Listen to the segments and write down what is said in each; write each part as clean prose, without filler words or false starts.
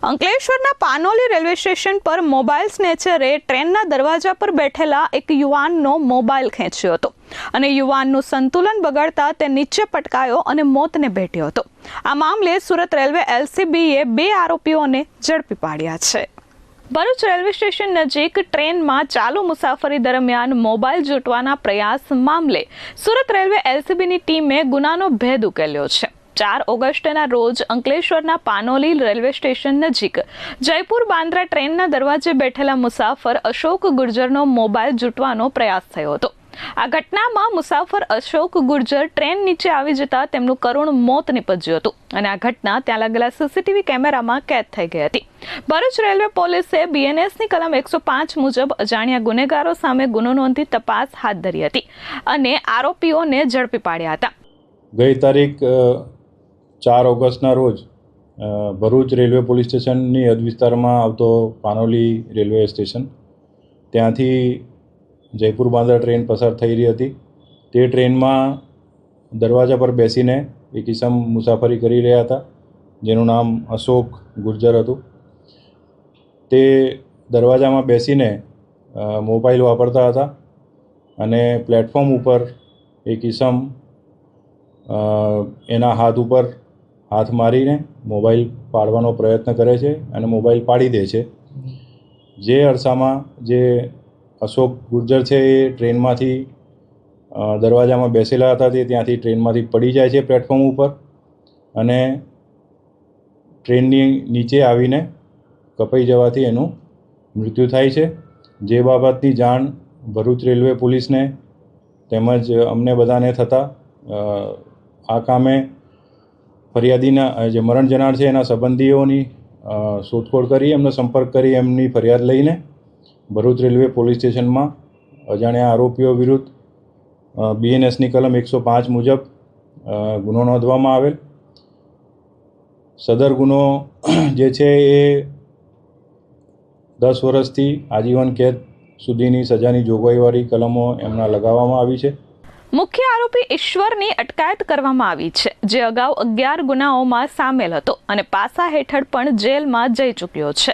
અંકલેશ્વરના Panoli railway station પર mobile સ્નેચરે ટ્રેનના દરવાજા પર બેઠેલા એક યુવાનનો મોબાઈલ ખેંચ્યો હતો અને યુવાનનું સંતુલન બગાડતા તે નીચે પટકાયો અને મોતને ભેટ્યો હતો। આ મામલે સુરત રેલવે એલસીબીએ 2 આરોપીઓને ઝડપી પાડ્યા છે। ભરૂચ રેલવે સ્ટેશન નજીક ટ્રેનમાં ચાલુ મુસાફરી દરમિયાન મોબાઈલ લૂંટવાના પ્રયાસ મામલે સુરત રેલવે એલસીબીની ટીમે ગુનાનો ભેદ ઉકેલ્યો છે। 4 ઓગસ્ટના રોજ અંકલેશ્વરના પાનોલી રેલવે સ્ટેશન નજીક જયપુર બાંદ્રા ટ્રેનના દરવાજે બેઠેલા મુસાફર અશોક ગુર્જરનો મોબાઈલ લૂંટવાનો પ્રયાસ થયો હતો। આ ઘટનામાં મુસાફર અશોક ગુર્જર ટ્રેન નીચે આવી જતા તેમનું કરુણ મોત નીપજ્યું હતું અને આ ઘટના ત્યાં લાગેલા સીસીટીવી કેમેરામાં કેદ થઈ ગઈ હતી। ભરૂચ રેલવે પોલીસે બીએનએસની કલમ 105 મુજબ અજાણ્યા ગુનેગારો સામે ગુનો નોંધી તપાસ હાથ ધરી હતી અને આરોપીઓને ઝડપી પાડ્યા હતા। ગઈ તારીખ 4 ઓગસ્ટના રોજ ભરૂચ રેલવે પોલીસ સ્ટેશનની હદ વિસ્તારમાં આવતો પાનોલી રેલવે સ્ટેશન ત્યાંથી જયપુર બાંદ્રા ટ્રેન પસાર થઈ રહી હતી। તે ટ્રેનમાં દરવાજા પર બેસીને એક ઈસમ મુસાફરી કરી રહ્યા હતા જેનું નામ અશોક ગુર્જર હતું। તે દરવાજામાં બેસીને મોબાઈલ વાપરતા હતા અને પ્લેટફોર્મ ઉપર એક ઈસમ એના હાથ ઉપર હાથ મારીને મોબાઈલ પાડવાનો પ્રયત્ન કરે છે અને મોબાઈલ પાડી દે છે। જે અરસામાં જે અશોક ગુર્જર છે એ ટ્રેનમાંથી દરવાજામાં બેસેલા હતા તે ત્યાંથી ટ્રેનમાંથી પડી જાય છે પ્લેટફોર્મ ઉપર અને ટ્રેનની નીચે આવીને કપાઈ જવાથી એનું મૃત્યુ થાય છે। જે બાબતની જાણ ભરૂચ રેલવે પોલીસને તેમજ અમને બધાને થતાં આ કામે ફરિયાદીના જે મરણ જનાર છે એના સંબંધીઓની શોધખોળ કરી એમનો સંપર્ક કરી એમની ફરિયાદ લઈને ભરૂચ રેલવે પોલીસ સ્ટેશનમાં અજાણ્યા આરોપીઓ વિરુદ્ધ બીએનએસની કલમ 105 મુજબ ગુનો નોંધવામાં આવેલ। સદર ગુનો જે છે એ 10 વર્ષથી આજીવન કેદ સુધીની સજાની જોગવાઈવાળી કલમો એમના લગાવવામાં આવી છે। મુખ્ય આરોપી ઈશ્વરની અટકાયત કરવામાં આવી છે જે અગાઉ 11 ગુનાઓમાં સામેલ હતો અને પાસા હેઠળ પણ જેલમાં જઈ ચૂક્યો છે।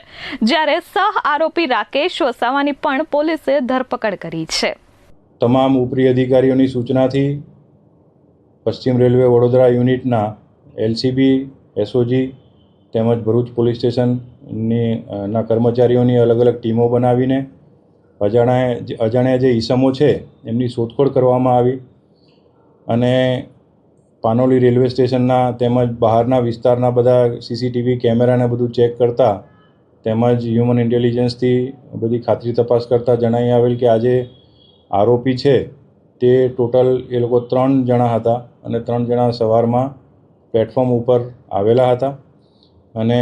જ્યારે સહ આરોપી રાકેશ વસાવાની પણ પોલીસે ધરપકડ કરી છે। તમામ ઉપરી અધિકારીઓની સૂચનાથી પશ્ચિમ રેલવે વડોદરા યુનિટના એલસીબી એસઓજી તેમજ ભરૂચ પોલીસ સ્ટેશનના કર્મચારીઓની અલગ અલગ ટીમો બનાવીને અજાણ્યા જે ઈસમો છે એમની શોધખોળ કરવામાં આવી અને પાનોલી રેલવે સ્ટેશનના તેમજ બહારના વિસ્તારના બધા સીસીટીવી કેમેરાને બધું ચેક કરતા તેમજ હ્યુમન ઇન્ટેલિજન્સથી બધી ખાતરી તપાસ કરતાં જણાવી આવેલ કે આજે આરોપી છે તે ટોટલ એ લોકો 3 જણા હતા અને 3 જણા સવારમાં પ્લેટફોર્મ ઉપર આવેલા હતા અને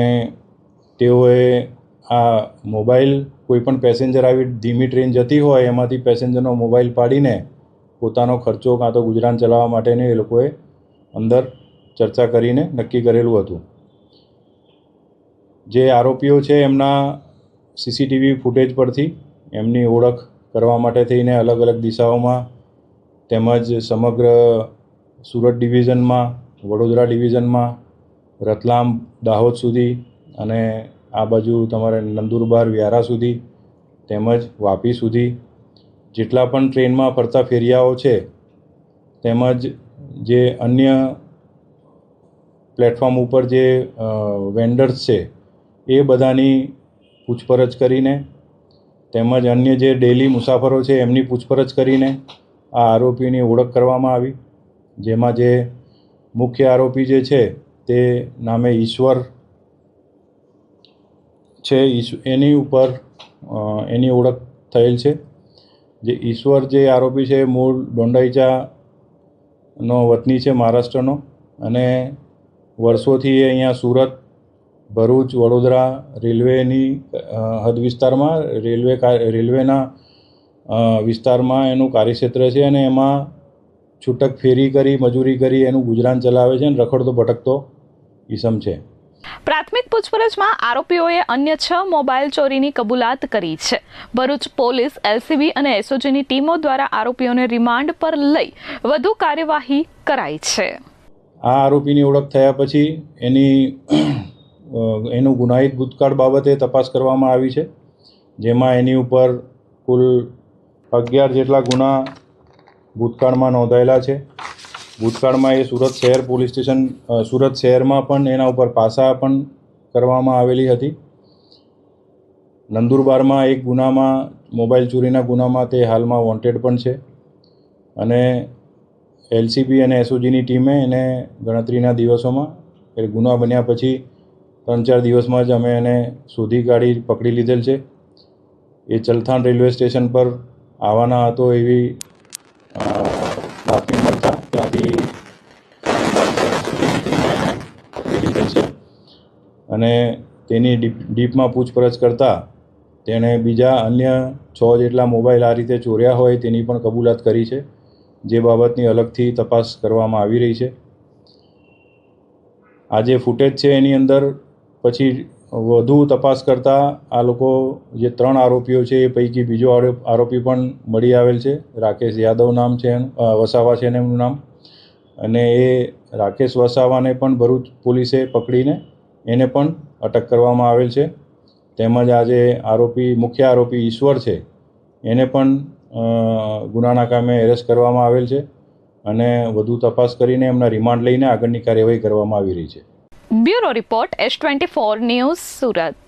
તેઓએ આ મોબાઈલ કોઈપણ પેસેન્જર આવી ધીમી ટ્રેન જતી હોય એમાંથી પેસેન્જરનો મોબાઈલ પાડીને પોતાનો ખર્ચો કાં તો ગુજરાન ચલાવવા માટેને એ લોકોએ અંદર ચર્ચા કરીને નક્કી કરેલું હતું। જે આરોપીઓ છે એમના સીસીટીવી ફૂટેજ પરથી એમની ઓળખ કરવા માટે થઈને અલગ અલગ દિશાઓમાં તેમજ સમગ્ર સુરત ડિવિઝનમાં વડોદરા ડિવિઝનમાં રતલામ દાહોદ સુધી અને આ બાજુ તમારે નંદુરબાર વ્યારા સુધી તેમજ વાપી સુધી જેટલા પણ ટ્રેનમાં ફરતા ફેરિયાઓ છે તેમજ જે અન્ય પ્લેટફોર્મ ઉપર જે વેન્ડર્સ છે એ બધાની પૂછપરછ કરીને તેમજ અન્ય જે ડેલી મુસાફરો છે એમની પૂછપરછ કરીને આ આરોપીની ઓળખ કરવામાં આવી। જેમાં જે મુખ્ય આરોપી જે છે તે નામે ઈશ્વર છે એની ઉપર એની ઓળખ થયેલ છે। જે ઈશ્વર જે આરોપી છે મૂળ ડોંડાઈચાનો વતની છે મહારાષ્ટ્રનો અને વર્ષોથી એ અહીંયા સુરત ભરૂચ વડોદરા રેલવેની હદ વિસ્તારમાં રેલવેના વિસ્તારમાં એનું કાર્યક્ષેત્ર છે અને એમાં છૂટક ફેરી કરી મજૂરી કરી એનું ગુજરાન ચલાવે છે અને રખડતો ભટકતો ઈસમ છે। પ્રાથમિક પૂછપરછમાં આરોપીઓએ અન્ય 6 મોબાઈલ ચોરીની કબૂલાત કરી છે। ભરૂચ પોલીસ એલસીબી અને એસઓજીની ટીમો દ્વારા આરોપીઓને રિમાન્ડ પર લઈ વધુ કાર્યવાહી કરાઈ છે। આ આરોપીની ઓળખ થયા પછી એની એનું ગુનાહિત ભૂતકાળ બાબતે તપાસ કરવામાં આવી છે, જેમાં એની ઉપર કુલ 11 જેટલા ગુના ભૂતકાળમાં નોંધાયેલા છે. ભૂતકાળમાં એ સુરત શહેર પોલીસ સ્ટેશન સુરત શહેરમાં પણ એના ઉપર પાસા પણ કરવામાં આવેલી હતી. નંદુરબારમાં એક ગુનામાં મોબાઈલ ચોરીના ગુનામાં તે હાલમાં વોન્ટેડ પણ છે. અને એલસીબી અને એસઓજીની ટીમે એને ગણતરીના દિવસોમાં એ ગુના બન્યા પછી 3-4 દિવસમાં જ અમે એને શોધી કાઢી પકડી લીધેલ છે. એ ચલથાણ રેલવે સ્ટેશન પર આવવાના હતો એવી બાતમી મળતા ત્યાંથી પકડી લીધેલ છે. અને તેની ડીપમાં પૂછપરછ કરતાં તેણે બીજા અન્ય 6 જેટલા મોબાઈલ આ રીતે ચોર્યા હોય તેની પણ કબૂલાત કરી છે, જે બાબતની અલગથી તપાસ કરવામાં આવી રહી છે. આ જે ફૂટેજ છે એની અંદર પછી વધુ તપાસ કરતાં આ લોકો જે 3 આરોપીઓ છે એ પૈકી બીજો આરોપી પણ મળી આવેલ છે. રાકેશ યાદવ નામ છે, વસાવા છે એમનું નામ. અને એ રાકેશ વસાવાને પણ ભરૂચ પોલીસે પકડીને એને પણ અટક કરવામાં આવેલ છે. તેમજ આજે મુખ્ય આરોપી ઈશ્વર છે એને પણ ગુનાના કામે એરેસ્ટ કરવામાં આવેલ છે. અને વધુ તપાસ કરીને એમના રિમાન્ડ લઈને આગળની કાર્યવાહી કરવામાં આવી રહી છે. Bureau report S24 news Surat.